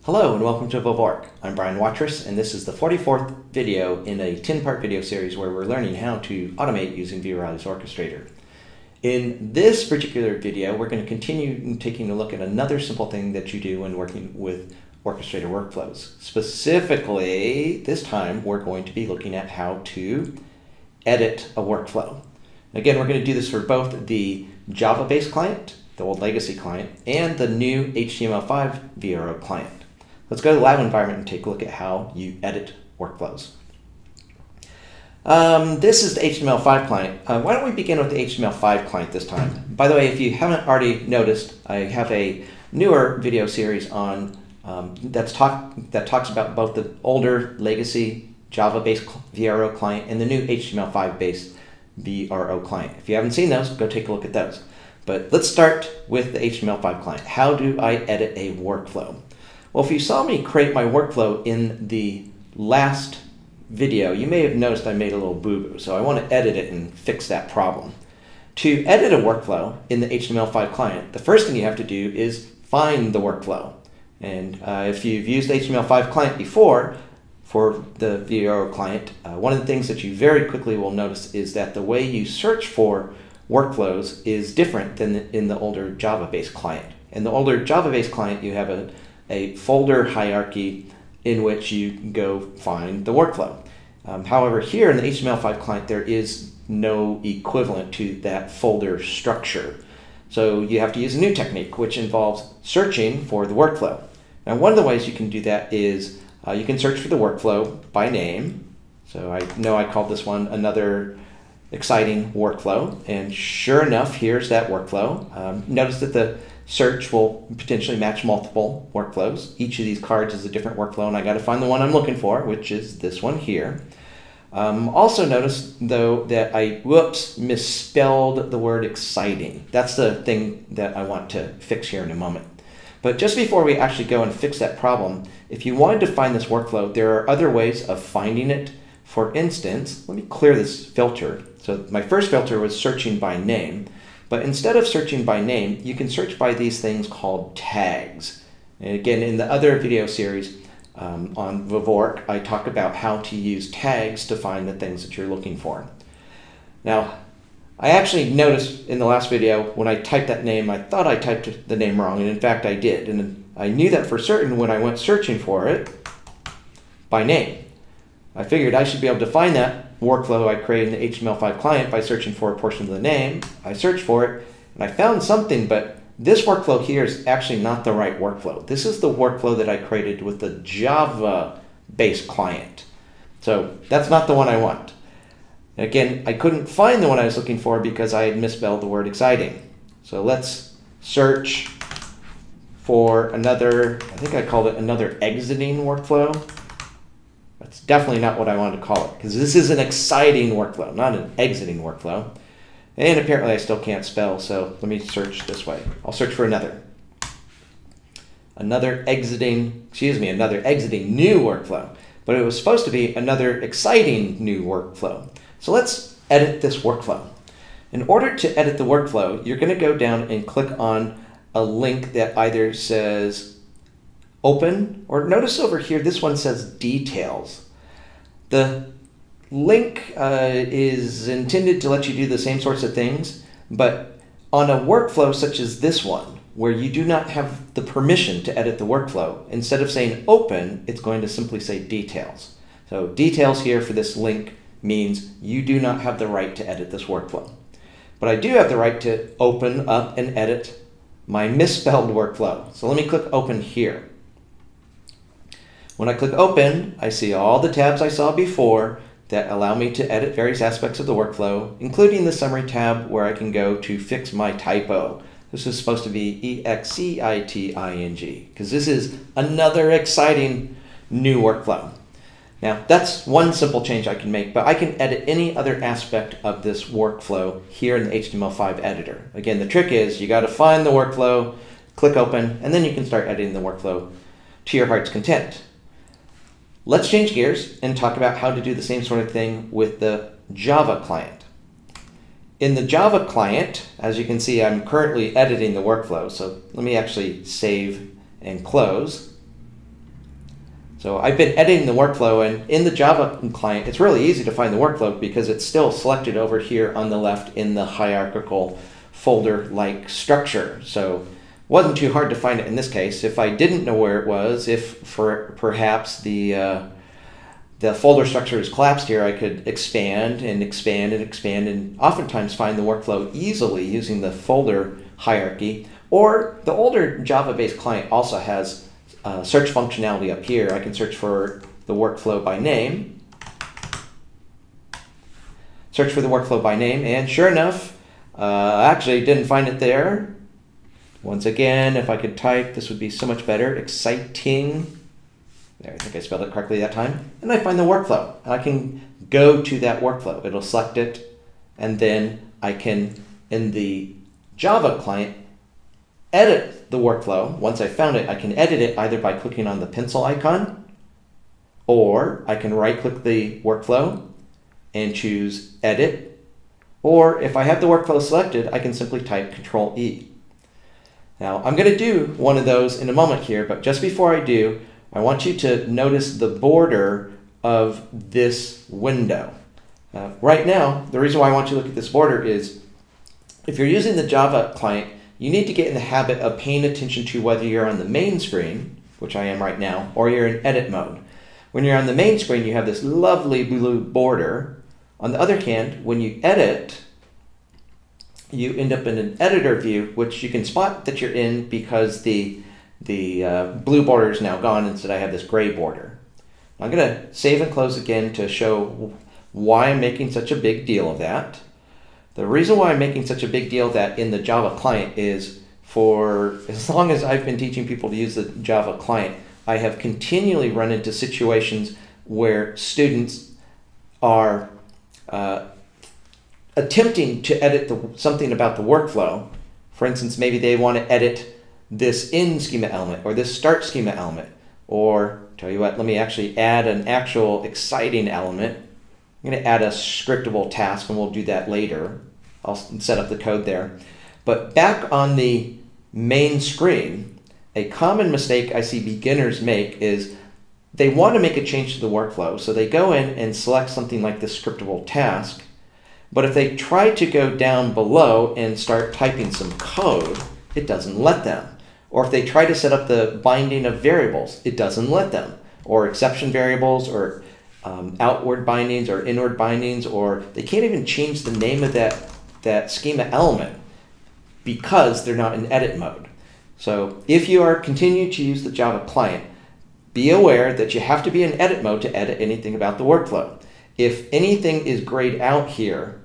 Hello and welcome to VVork. I'm Brian Watrous, and this is the 44th video in a 10-part video series where we're learning how to automate using vRealize Orchestrator. In this particular video, we're going to continue taking a look at another simple thing that you do when working with Orchestrator workflows. Specifically, this time we're going to be looking at how to edit a workflow. Again, we're going to do this for both the Java-based client, the old legacy client, and the new HTML5 vRO client. Let's go to the lab environment and take a look at how you edit workflows. This is the HTML5 client. Why don't we begin with the HTML5 client this time? By the way, if you haven't already noticed, I have a newer video series on that talks about both the older legacy Java-based vRO client and the new HTML5-based vRO client. If you haven't seen those, go take a look at those. But let's start with the HTML5 client. How do I edit a workflow? Well, if you saw me create my workflow in the last video, you may have noticed I made a little boo-boo, so I want to edit it and fix that problem. To edit a workflow in the HTML5 client, the first thing you have to do is find the workflow. And if you've used HTML5 client before for the vRO client, one of the things that you very quickly will notice is that the way you search for workflows is different than in the older Java-based client. In the older Java-based client, you have a folder hierarchy in which you go find the workflow. However, here in the HTML5 client, there is no equivalent to that folder structure. So you have to use a new technique, which involves searching for the workflow. Now, one of the ways you can do that is you can search for the workflow by name. So I know I called this one another exciting workflow, and sure enough, here's that workflow. Notice that the search will potentially match multiple workflows. Each of these cards is a different workflow, and I got to find the one I'm looking for, which is this one here. Also notice, though, that I misspelled the word exciting. That's the thing that I want to fix here in a moment. But just before we actually go and fix that problem, if you wanted to find this workflow, there are other ways of finding it. For instance, let me clear this filter. So my first filter was searching by name. But instead of searching by name, you can search by these things called tags. And again, in the other video series on VVork, I talk about how to use tags to find the things that you're looking for. Now, I actually noticed in the last video when I typed that name, I thought I typed the name wrong, and in fact I did. And I knew that for certain when I went searching for it by name. I figured I should be able to find that workflow I created in the HTML5 client by searching for a portion of the name. I searched for it, and I found something, but this workflow here is actually not the right workflow. This is the workflow that I created with the Java-based client. So that's not the one I want. And again, I couldn't find the one I was looking for because I had misspelled the word exciting. So let's search for another, I think I called it another exiting workflow. That's definitely not what I wanted to call it, because this is an exciting workflow, not an exiting workflow. And apparently I still can't spell, so let me search this way. I'll search for another exiting new workflow. But it was supposed to be another exciting new workflow. So let's edit this workflow. In order to edit the workflow, you're going to go down and click on a link that either says open, or notice over here, this one says details. The link is intended to let you do the same sorts of things, but on a workflow such as this one, where you do not have the permission to edit the workflow, instead of saying open, it's going to simply say details. So details here for this link means you do not have the right to edit this workflow. But I do have the right to open up and edit my misspelled workflow. So let me click open here. When I click open, I see all the tabs I saw before that allow me to edit various aspects of the workflow, including the summary tab where I can go to fix my typo. This is supposed to be exciting, because this is another exciting new workflow. Now, that's one simple change I can make, but I can edit any other aspect of this workflow here in the HTML5 editor. Again, the trick is you got to find the workflow, click open, and then you can start editing the workflow to your heart's content. Let's change gears and talk about how to do the same sort of thing with the Java client. In the Java client, as you can see, I'm currently editing the workflow. So let me actually save and close. So I've been editing the workflow, and in the Java client, it's really easy to find the workflow because it's still selected over here on the left in the hierarchical folder-like structure. So it wasn't too hard to find it in this case. If I didn't know where it was, if perhaps the folder structure is collapsed here, I could expand and expand and expand and oftentimes find the workflow easily using the folder hierarchy. Or the older Java-based client also has search functionality up here. I can search for the workflow by name. Search for the workflow by name, and sure enough, actually didn't find it there. Once again, if I could type, this would be so much better. Exciting. There, I think I spelled it correctly that time. And I find the workflow. I can go to that workflow. It'll select it, and then I can, in the Java client, edit the workflow. Once I found it, I can edit it either by clicking on the pencil icon, or I can right-click the workflow and choose Edit, or if I have the workflow selected, I can simply type Control-E. Now, I'm going to do one of those in a moment here, but just before I do, I want you to notice the border of this window. Right now, the reason why I want you to look at this border is if you're using the Java client, you need to get in the habit of paying attention to whether you're on the main screen, which I am right now, or you're in edit mode. When you're on the main screen, you have this lovely blue border. On the other hand, when you edit, you end up in an editor view, which you can spot that you're in because the blue border is now gone. Instead, I have this gray border. I'm going to save and close again to show why I'm making such a big deal of that. The reason why I'm making such a big deal of that in the Java client is for as long as I've been teaching people to use the Java client, I have continually run into situations where students are attempting to edit something about the workflow. For instance, maybe they want to edit this end schema element or this start schema element, or tell you what, let me actually add an actual exciting element. I'm going to add a scriptable task, and we'll do that later. I'll set up the code there. But back on the main screen, a common mistake I see beginners make is they want to make a change to the workflow. So they go in and select something like the scriptable task. But if they try to go down below and start typing some code, it doesn't let them. Or if they try to set up the binding of variables, it doesn't let them. Or exception variables, or outward bindings or inward bindings, or they can't even change the name of that schema element because they're not in edit mode. So if you are continuing to use the Java client, be aware that you have to be in edit mode to edit anything about the workflow. If anything is grayed out here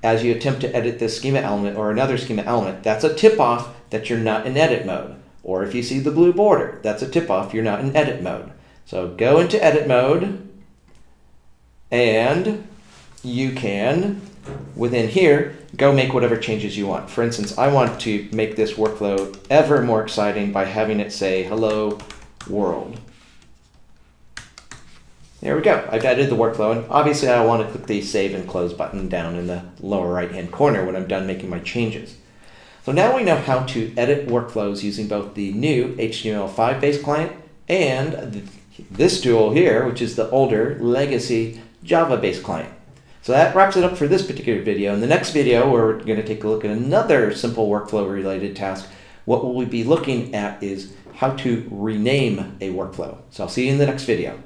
as you attempt to edit this schema element or another schema element, that's a tip-off that you're not in edit mode. Or if you see the blue border, that's a tip-off you're not in edit mode. So go into edit mode, and you can, within here, go make whatever changes you want. For instance, I want to make this workflow ever more exciting by having it say, hello world. There we go. I've edited the workflow, and obviously I want to click the Save and Close button down in the lower right-hand corner when I'm done making my changes. So now we know how to edit workflows using both the new HTML5 based client and this tool here, which is the older legacy Java-based client. So that wraps it up for this particular video. In the next video, we're going to take a look at another simple workflow-related task. What we'll be looking at is how to rename a workflow. So I'll see you in the next video.